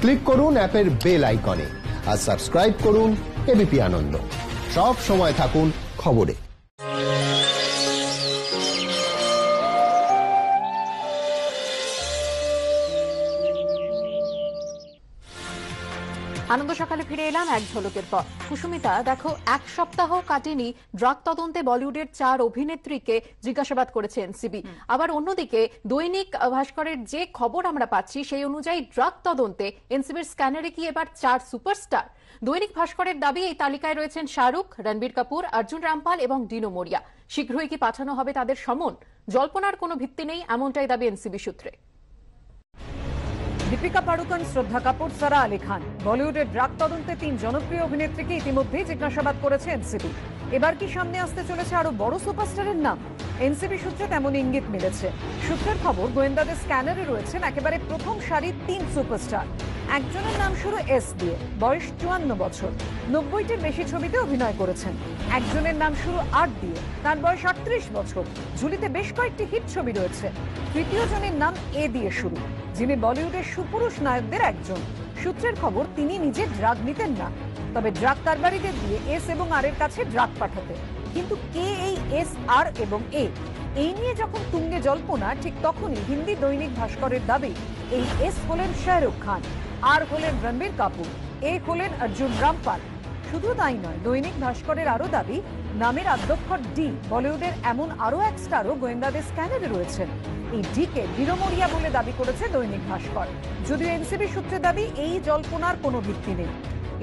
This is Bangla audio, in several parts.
ক্লিক করুন অ্যাপের বেল আইকনে আর সাবস্ক্রাইব করুন এবিপি আনন্দ। সব সময় থাকুন খবরে। আনন্দ সকালে ফিরে এলাম এক ঝলকের পর। কুসুমিতা, দেখো, এক সপ্তাহ কাটেনি ড্রাগ তদন্তে বলিউডের 4 অভিনেত্রীকে জিজ্ঞাসাবাদ করেছে এনসিবি। আবার অন্যদিকে দৈনিক ভাস্করের যে খবর আমরা পাচ্ছি সেই অনুযায়ী ড্রাগ তদন্তে এনসিবির স্ক্যানারে কি এবার 4 সুপারস্টার। দৈনিক ভাস্করের দাবি এই তালিকায় রয়েছেন শাহরুখ, রণবীর কাপুর, অর্জুন রামপাল এবং ডিনো মোরিয়া। শীঘ্রই কি পাঠানো হবে তাদের সমন? জল্পনার কোনো ভিত্তি নেই, এমনটাই দাবি এনসিবি সূত্রে। দীপিকা পাড়ুকোন, শ্রদ্ধা কাপুর, সারা আলী খান, বলিউডের ড্রাগ তদন্তে 3 জনপ্রিয় অভিনেত্রীকে ইতিমধ্যেই জিজ্ঞাসাবাদ করেছে এনসিবি। এবার কি সামনে আসতে চলেছে আরো বড় সুপারস্টারের নাম? এনসিবি সূত্রে তেমন ইঙ্গিত মিলেছে। সূত্রের খবর, গোয়েন্দাদের স্ক্যানারে রয়েছেন একেবারে প্রথম সারির 3 সুপারস্টার। একজনের নাম শুরু এস দিয়ে, বয়স 54 বছর, 90টির বেশি ছবিতে অভিনয় করেছেন। একজনের নাম শুরু আর দিয়ে, তার বয়স 38 বছর, ঝুলিতে বেশ কয়েকটি হিট ছবি রয়েছে। তৃতীয় জনের নাম এ দিয়ে শুরু, যিনি বলিউডের সুপুরুষ নায়কদের একজন। সূত্রের খবর, তিনি নিজে ড্রাগ নিতেন না, তবে ড্রাগ কারবারিদের দিয়ে এস এবং আর এর কাছে ড্রাগ পাঠাতেন। কিন্তু কে এই এস, আর এবং এ? এই নিয়ে যখন তুঙ্গে জল্পনা, ঠিক তখনই হিন্দি দৈনিক ভাস্করের দাবি এই এস হলেন শাহরুখ খান, আর হলেন রণবীর কাপুর, এ হলেন অর্জুন রামপাল। শুধু তাই নয়, দৈনিক ভাস্করের আরো দাবি নামের আদ্যক্ষর ডি বলিউডের এমন আরো এক স্টারও গোয়েন্দাদের স্ক্যানারে রয়েছেন। এই ডিকে ডিনো মোরিয়া বলে দাবি করেছে দৈনিক ভাস্কর। যদিও এনসিবি সূত্রে দাবি এই জল্পনার কোনো ভিত্তি নেই।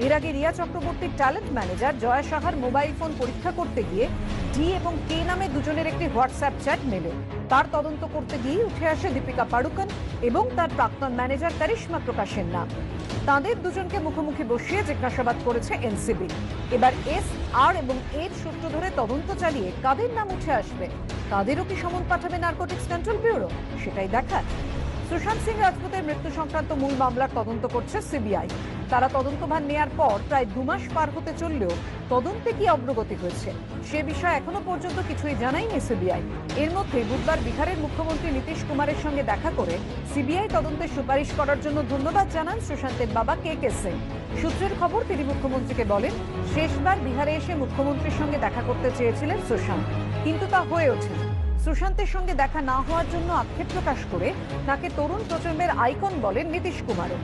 এর আগে রিয়া চক্রবর্তীর ট্যালেন্ট ম্যানেজার জয়া সাহার মোবাইল ফোন পরীক্ষা করতে গিয়ে ডি এবং কে নামে দুজনের একটি হোয়াটসঅ্যাপ চ্যাট মেলে। তার তদন্ত করতে গিয়ে উঠে আসে দীপিকা পাড়ুকোন এবং তার প্রাক্তন ম্যানেজার কারিশমা প্রকাশের নাম। তাদের দুজনকে মুখোমুখি বসিয়ে জিজ্ঞাসাবাদ করেছে এনসিবি। এবার এস, আর এবং এর সূত্র ধরে তদন্ত চালিয়ে কাদের নাম উঠে আসবে, তাদেরও কি সমন পাঠাবে নার্কোটিক্স কন্ট্রোল ব্যুরো, সেটাই দেখার। সুশান্ত সিং রাজপুতের মৃত্যু সংক্রান্ত মূল মামলার তদন্ত করছে সিবিআই। তারা তদন্তভার নেয়ার পর প্রায় 2 মাস পার হতে চললেও তদন্তে কি অগ্রগতি হয়েছে সে বিষয়ে এখনো পর্যন্ত কিছুই জানায়নি সিবিআই। এর মধ্যে বুধবার বিহারের মুখ্যমন্ত্রী নীতিশ কুমারের সঙ্গে দেখা করে সিবিআই তদন্তের সুপারিশ করার জন্য ধন্যবাদ জানান সুশান্তের বাবা কে সিং। সূত্রের খবর, তিনি মুখ্যমন্ত্রীকে বলেন শেষবার বিহারে এসে মুখ্যমন্ত্রীর সঙ্গে দেখা করতে চেয়েছিলেন সুশান্ত, কিন্তু তা হয়ে ওঠেনি। সুশান্তের সঙ্গে দেখা না হওয়ার জন্য আক্ষেপ প্রকাশ করে তাকে তরুণ প্রজন্মের আইকন বলেন নীতিশ কুমারও।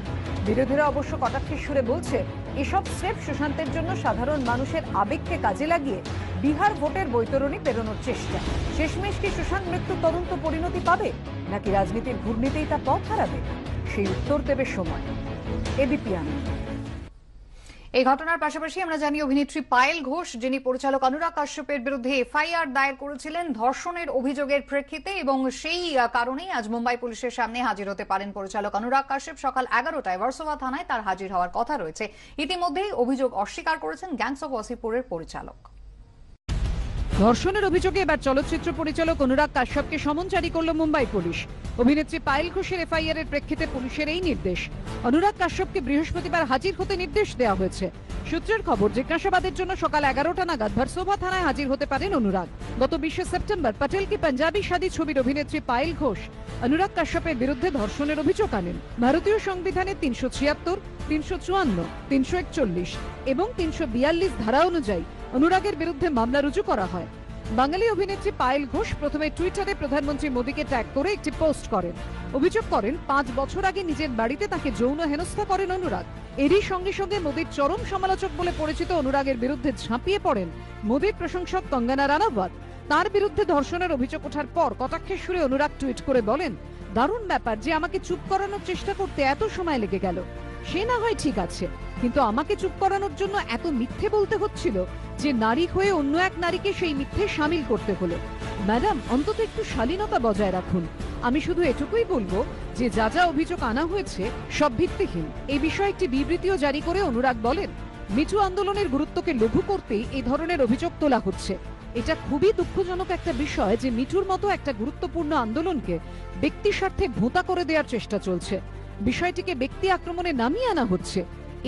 বিরোধীরা অবশ্য কটাক্ষের সুরে বলছে এসব স্রেফ সুশান্তের জন্য সাধারণ মানুষের আবেগকে কাজে লাগিয়ে বিহার ভোটের বৈতরণী পেরোনোর চেষ্টা। শেষমেশ কি সুশান্ত মৃত্যু তদন্ত পরিণতি পাবে, নাকি রাজনীতির ঘূর্ণিতেই তা পথ হারাবে? সেই উত্তর দেবে সময়। এবিপি আনন্দ। এই ঘটনার পাশাপাশি আমরা জানি অভিনেত্রী পায়েল ঘোষ, যিনি পরিচালক অনুরাগ কাশ্যপের বিরুদ্ধে এফআইআর দায়ের করেছিলেন ধর্ষণের অভিযোগের প্রেক্ষিতে, এবং সেই কারণেই আজ মুম্বাই পুলিশের সামনে হাজির হতে পারেন পরিচালক অনুরাগ কাশ্যপ। সকাল 11টায় ভার্সোভা থানায় তার হাজির হওয়ার কথা রয়েছে। ইতিমধ্যেই অভিযোগ অস্বীকার করেছেন গ্যাংস অফ ওয়াসিপুরের পরিচালক। ধর্ষণের অভিযোগে এবার চলচ্চিত্র পরিচালক অনুরাগ কাশ্যপকে সমন জারি করল মুম্বাই পুলিশ। অভিনেত্রী পায়েল ঘোষের এফআইআর এর প্রেক্ষিতে পুলিশের এই নির্দেশ। অনুরাগ কাশ্যপকে বৃহস্পতিবার হাজির হতে নির্দেশ দেওয়া হয়েছে। সূত্রের খবর, জিজ্ঞাসাবাদের জন্য সকাল 11টা নাগাদ ভার্সোভা থানায় হাজির হতে পারেন অনুরাগ। গত 20 সেপ্টেম্বর পটেল কি পাঞ্জাবি শাদী ছবির অভিনেত্রী পায়েল ঘোষ অনুরাগ কাশ্যপের বিরুদ্ধে ধর্ষণের অভিযোগ আনেন। ভারতীয় সংবিধানের 376, 354, 341 এবং 342 ধারা অনুযায়ী অনুরাগের বিরুদ্ধে মামলা রুজু করা হয়। বাঙালি অভিনেত্রী পায়েল ঘোষ প্রথমে টুইটারে প্রধানমন্ত্রী মোদীকে ট্যাগ করে একটি পোস্ট করেন। অভিযোগ করেন 5 বছর আগে নিজের বাড়িতে তাকে যৌন হেনস্থা করেন অনুরাগ। এরই সঙ্গে সঙ্গে মোদীর চরম সমালোচক বলে পরিচিত অনুরাগের বিরুদ্ধে ঝাঁপিয়ে পড়েন মোদীর প্রশংসক কঙ্গনা রানাওয়াত। তার বিরুদ্ধে ধর্ষণের অভিযোগ ওঠার পর কটাক্ষের সুরে অনুরাগ টুইট করে বলেন, দারুণ ব্যাপার যে আমাকে চুপ করানোর চেষ্টা করতে এত সময় লেগে গেল। সে না হয় ঠিক আছে, কিন্তু আমাকে চুপ করানোর জন্য এত মিথ্যে বলতে হচ্ছিল যে নারী হয়ে অন্য এক নারীকে সেই মিথ্যে সামিল করতে হলো। ম্যাডাম, অন্তত একটু শালীনতা বজায় রাখুন। আমি শুধু এটুকুই বলবো যে যা যা অভিযোগ আনা হয়েছে সব ভিত্তিহীন। এই বিষয়ে একটি বিবৃতিও জারি করে অনুরাগ বলেন, মিটু আন্দোলনের গুরুত্বকে লঘু করতেই এই ধরনের অভিযোগ তোলা হচ্ছে। এটা খুবই দুঃখজনক একটা বিষয় যে মিটুর মতো একটা গুরুত্বপূর্ণ আন্দোলনকে ব্যক্তি স্বার্থে ভোঁতা করে দেওয়ার চেষ্টা চলছে। বিষয়টিকে ব্যক্তি আক্রমণে নামিয়ে আনা হচ্ছে।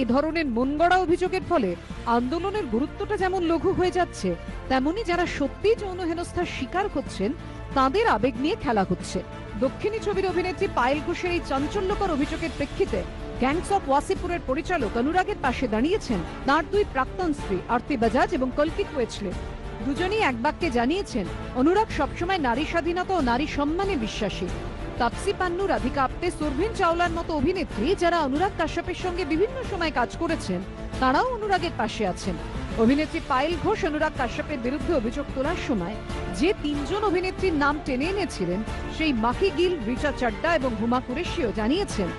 এ ধরনের মনগড়া অভিযোগের ফলে আন্দোলনের গুরুত্বটা যেমন লঘু হয়ে যাচ্ছে, তেমনি যারা সত্যি যৌন হেনস্থার শিকার হচ্ছেন তাদের আবেগ নিয়ে খেলা হচ্ছে। দক্ষিণী ছবির অভিনেত্রী পায়েল ঘোষের এই চাঞ্চল্যকর অভিযোগের প্রেক্ষিতে গ্যাংস অফ ওয়াসিপুরের পরিচালক অনুরাগের পাশে দাঁড়িয়েছেন তাঁর দুই প্রাক্তন স্ত্রী আরতি বাজাজ এবং কল্কি কোয়েচলে। দুজনেই এক বাক্যে জানিয়েছেন অনুরাগ সবসময় নারী স্বাধীনতা ও নারী সম্মানে বিশ্বাসী। তাপসী পান্নু, রাধিকা আপ্তে, সুরভিন চাওলার মতো অভিনেত্রী যারা অনুরাগ কাশ্যপের সঙ্গে বিভিন্ন সময় কাজ করেছেন তারাও অনুরাগের পাশে আছেন। অভিনেত্রী পায়েল ঘোষ অনুরাগ কাশ্যপের বিরুদ্ধে অভিযোগ তোলার সময় যে তিনজন অভিনেত্রীর নাম টেনে এনেছিলেন সেই মাহি গিল, রিচা চাড্ডা এবং হুমা কুরেশিও জানিয়েছেন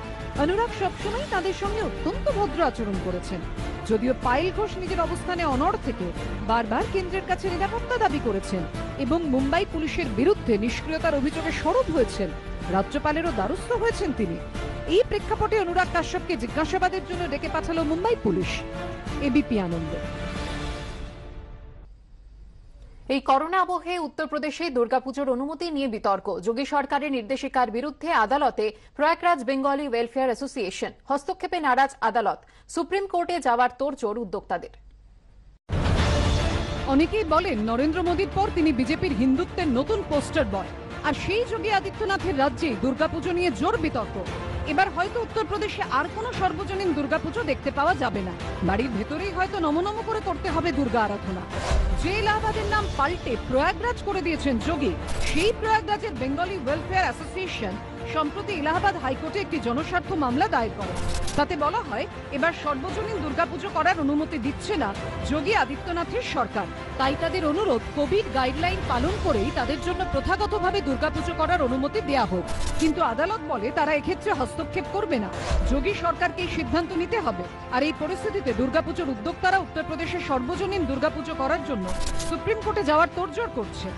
অনুরাগ সবসময় তাদের সঙ্গে অত্যন্ত ভদ্র আচরণ করেছেন। যদিও পায়েল ঘোষ নিজের অবস্থানে অনড় থেকে বারবার কেন্দ্রের কাছে নিরাপত্তা দাবি করেছেন এবং মুম্বাই পুলিশের বিরুদ্ধে নিষ্ক্রিয়তার অভিযোগে সরব হয়েছেন, রাজ্যপালেরও দ্বারস্থ হয়েছেন তিনি। এই প্রেক্ষাপটে অনুরাগ কাশ্যপকে জিজ্ঞাসাবাদের জন্য ডেকে পাঠালো মুম্বাই পুলিশ। এবিপি আনন্দ। এই করোনা আবহে উত্তরপ্রদেশে দুর্গাপুজোর অনুমতি নিয়ে বিতর্ক। যোগী সরকারের নির্দেশিকার বিরুদ্ধে আদালতে প্রয়াগরাজ বেঙ্গলি ওয়েলফেয়ার অ্যাসোসিয়েশন। হস্তক্ষেপে নারাজ আদালত। সুপ্রিম কোর্টে যাওয়ার তোড়জোড় উদ্যোক্তাদের। অনেকেই বলেন নরেন্দ্র মোদীর পর তিনি বিজেপির হিন্দুত্বের নতুন পোস্টার বয়, আর সেই যোগী আদিত্যনাথের রাজ্যে দুর্গাপুজো নিয়ে জোর বিতর্ক। এবার হয়তো উত্তরপ্রদেশে আর কোনো সর্বজনীন দুর্গাপুজো দেখতে পাওয়া যাবে না। বাড়ির ভেতরেই হয়তো নমনম করে করতে হবে দুর্গা আরাধনা। যে এলাহাবাদের নাম পাল্টে প্রয়াগরাজ করে দিয়েছেন যোগী, সেই প্রয়াগরাজের বেঙ্গলি ওয়েলফেয়ার অ্যাসোসিয়েশন সম্প্রতি এলাহাবাদ হাইকোর্টে একটি জনস্বার্থ মামলা দায়ের করে। তাতে বলা হয় এবার সর্বজনীন দুর্গাপুজো করার অনুমতি দিচ্ছে না যোগী আদিত্যনাথের সরকার। তাই তাদের অনুরোধ কোভিড গাইডলাইন পালন করেই তাদের জন্য প্রথাগতভাবে দুর্গাপুজো করার অনুমতি দেয়া হোক। কিন্তু আদালত বলে তারা এক্ষেত্রে হস্তক্ষেপ করবে না, যোগী সরকারকেই সিদ্ধান্ত নিতে হবে। আর এই পরিস্থিতিতে দুর্গাপুজোর উদ্যোক্তারা উত্তরপ্রদেশে সর্বজনীন দুর্গাপুজো করার জন্য সুপ্রিম কোর্টে যাওয়ার তোড়জোড় করছে।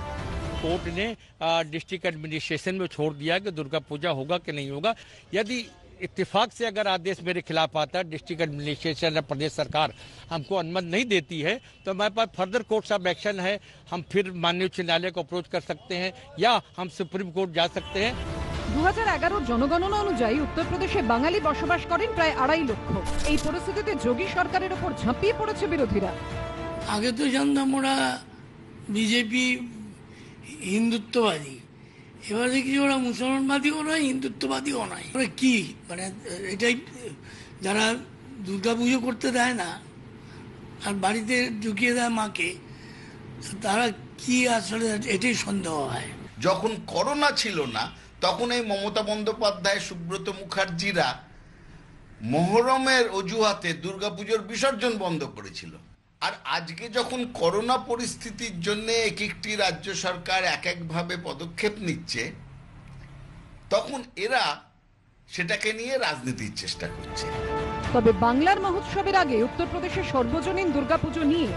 कोर्ट ने डिस्ट्रिक्ट एडमिनिस्ट्रेशन में छोड़ दिया कि दुर्गा पूजा होगा कि नहीं होगा। यदि इत्तेफाक से अगर आदेश मेरे खिलाफ आता है, डिस्ट्रिक्ट एडमिनिस्ट्रेशन या प्रदेश सरकार हमको अनुमति नहीं देती है, तो हमारे पास फर्दर कोर्ट्स ऑफ एक्शन है। हम फिर माननीय उच्च न्यायालय को अप्रोच कर सकते हैं या हम सुप्रीम कोर्ट जा सकते हैं। 2011 জনগণনা অনুযায়ী উত্তরপ্রদেশে বাঙালি বসবাস করেন প্রায় 2.5 লক্ষ। এই পরিস্থিতিতে যোগী সরকারের উপর ঝাঁপিয়ে পড়েছে বিরোধীরা। আগে তো জানতাম ওরা বিজেপি হিন্দুত্ববাদী, এবার দেখি ওরা মুসলমানবাদীও নয়, হিন্দুত্ববাদীও নয়। ওরা কি মানে এটাই, যারা দুর্গা পুজো করতে দেয় না আর বাড়িতে ঢুকিয়ে দেয় মাকে, তারা কি আসলে এটাই সন্দেহ হয়। যখন করোনা ছিল না তখন এই মমতা বন্দ্যোপাধ্যায়, সুব্রত মুখার্জিরা মহরমের অজুহাতে দুর্গাপুজোর বিসর্জন বন্ধ করেছিল। আর আজকে যখন করোনা পরিস্থিতির জন্য এক একটি রাজ্য সরকার এক একভাবে পদক্ষেপ নিচ্ছে, তখন এরা সেটাকে নিয়ে রাজনীতির চেষ্টা করছে। তবে বাংলার মহোৎসবের আগে উত্তরপ্রদেশের সর্বজনীন দুর্গাপুজো নিয়ে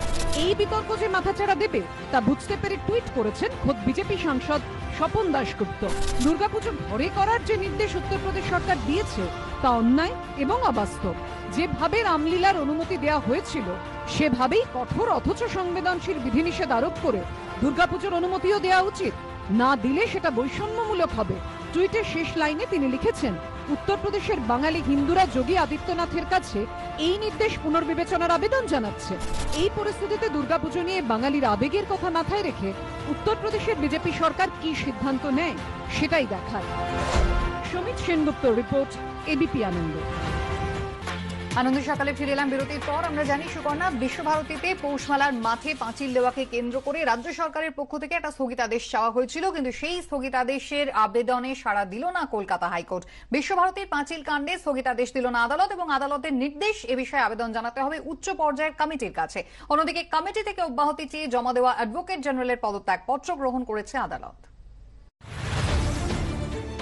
এই বিতর্ক যে মাথাচাড়া দেবে তা বুঝতে পেরে টুইট করেছেন খোদ বিজেপি সাংসদ স্বপন দাশগুপ্ত। দুর্গাপুজো ঘরে করার যে নির্দেশ উত্তরপ্রদেশ সরকার দিয়েছে তা অন্যায় এবং অবাস্তব। যেভাবে রামলীলার অনুমতি দেওয়া হয়েছিল সেভাবেই কঠোর অথচ সংবেদনশীল বিধিনিষেধ আরোপ করে দুর্গাপুজোর অনুমতিও দেওয়া উচিত। না দিলে সেটা বৈষম্যমূলক হবে। টুইটের শেষ লাইনে তিনি লিখেছেন, উত্তরপ্রদেশের বাঙালি হিন্দুরা যোগী আদিত্যনাথের কাছে এই নির্দেশ পুনর্বিবেচনার আবেদন জানাচ্ছে। এই পরিস্থিতিতে দুর্গাপুজো নিয়ে বাঙালির আবেগের কথা মাথায় রেখে উত্তরপ্রদেশের বিজেপি সরকার কি সিদ্ধান্ত নেয় সেটাই দেখার। সমিত সেনগুপ্ত রিপোর্ট, এবিপি আনন্দ। আনন্দ সকালে ফিরে এলাম বিরতির পর। আমরা জানি সুকর্ণা, বিশ্বভারতীতে পৌষমেলার মাঠে পাঁচিল দেওয়াকে কেন্দ্র করে রাজ্য সরকারের পক্ষ থেকে একটা স্থগিতাদেশ চাওয়া হয়েছিল, কিন্তু সেই স্থগিতাদেশের আবেদনে সাড়া দিল না কলকাতা হাইকোর্ট। বিশ্বভারতীর পাঁচিল কাণ্ডে স্থগিতাদেশ দিল না আদালত এবং আদালতের নির্দেশ এ বিষয়ে আবেদন জানাতে হবে উচ্চ পর্যায়ের কমিটির কাছে। অন্যদিকে কমিটি থেকে অব্যাহতি চেয়ে জমা দেওয়া অ্যাডভোকেট জেনারেলের পদত্যাগপত্র গ্রহণ করেছে আদালত।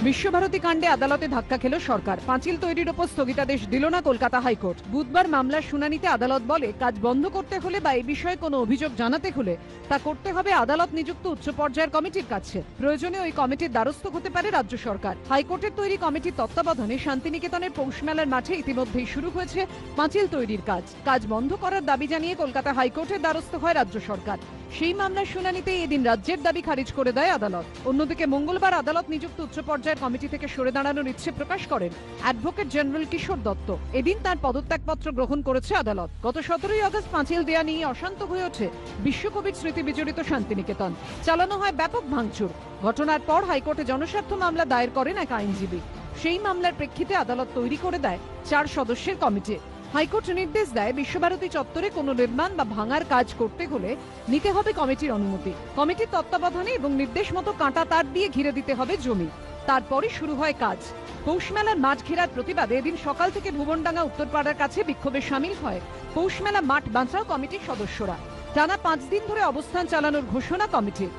বিশ্বভারতী কাণ্ডে আদালতে ধাক্কা খেল সরকার। পাঁচিল তৈরির ওপর স্থগিতাদেশ দিল না কলকাতা হাইকোর্ট। বুধবার মামলার শুনানিতে আদালত বলে কাজ বন্ধ করতে হলে বা এই বিষয়ে কোনো অভিযোগ জানাতে হলে তা করতে হবে আদালত নিযুক্ত উচ্চ পর্যায়ের কমিটির কাছে। প্রয়োজনে ওই কমিটির দ্বারস্থ হতে পারে রাজ্য সরকার। হাইকোর্টের তৈরি কমিটির তত্ত্বাবধানে শান্তিনিকেতনের পৌষমেলার মাঠে ইতিমধ্যেই শুরু হয়েছে পাঁচিল তৈরির কাজ। কাজ বন্ধ করার দাবি জানিয়ে কলকাতা হাইকোর্টের দ্বারস্থ হয় রাজ্য সরকার। সেই মামলার শুনানিতে এদিন রাজ্যের দাবি খারিজ করে দেয় আদালত। অন্যদিকে মঙ্গলবার আদালত নিযুক্ত উচ্চ পর্যায়ের কমিটি থেকে সরে দাঁড়ানোর ইচ্ছে প্রকাশ করেন অ্যাডভোকেট জেনারেল কিশোর দত্ত। এদিন তার পদত্যাগপত্র গ্রহণ করেছে আদালত। গত 17ই আগস্ট পাঁচিল দেয়া নিয়ে অশান্ত হয়ে ওঠে বিশ্বকবির স্মৃতি বিজড়িত শান্তিনিকেতন। চালানো হয় ব্যাপক ভাঙচুর। ঘটনার পর হাইকোর্টে জনস্বার্থ মামলা দায়ের করেন এক আইনজীবী। সেই মামলার প্রেক্ষিতে আদালত তৈরি করে দেয় 4 সদস্যের কমিটি। হাইকোর্ট নির্দেশ দেয় বিশ্বভারতী চত্বরে কোনো নির্মাণ বা ভাঙার কাজ করতে হলে নিতে হবে কমিটির অনুমতি। কমিটির তত্ত্বাবধানে এবং নির্দেশ মতো কাঁটা তার দিয়ে ঘিরে দিতে হবে জমি, তারপরই শুরু হয় কাজ। পৌষ মেলার মাঠ ঘেরার প্রতিবাদে এদিন সকাল থেকে ভুবনডাঙ্গা উত্তরপাড়ার কাছে বিক্ষোভে সামিল হয় পৌষ মেলা মাঠ বাঁচাও কমিটির সদস্যরা। টানা 5 দিন ধরে অবস্থান চালানোর ঘোষণা কমিটির।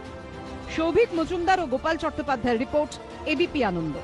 সৌভিক মজুমদার ও গোপাল চট্টোপাধ্যায়ের রিপোর্ট, এবিপি আনন্দ।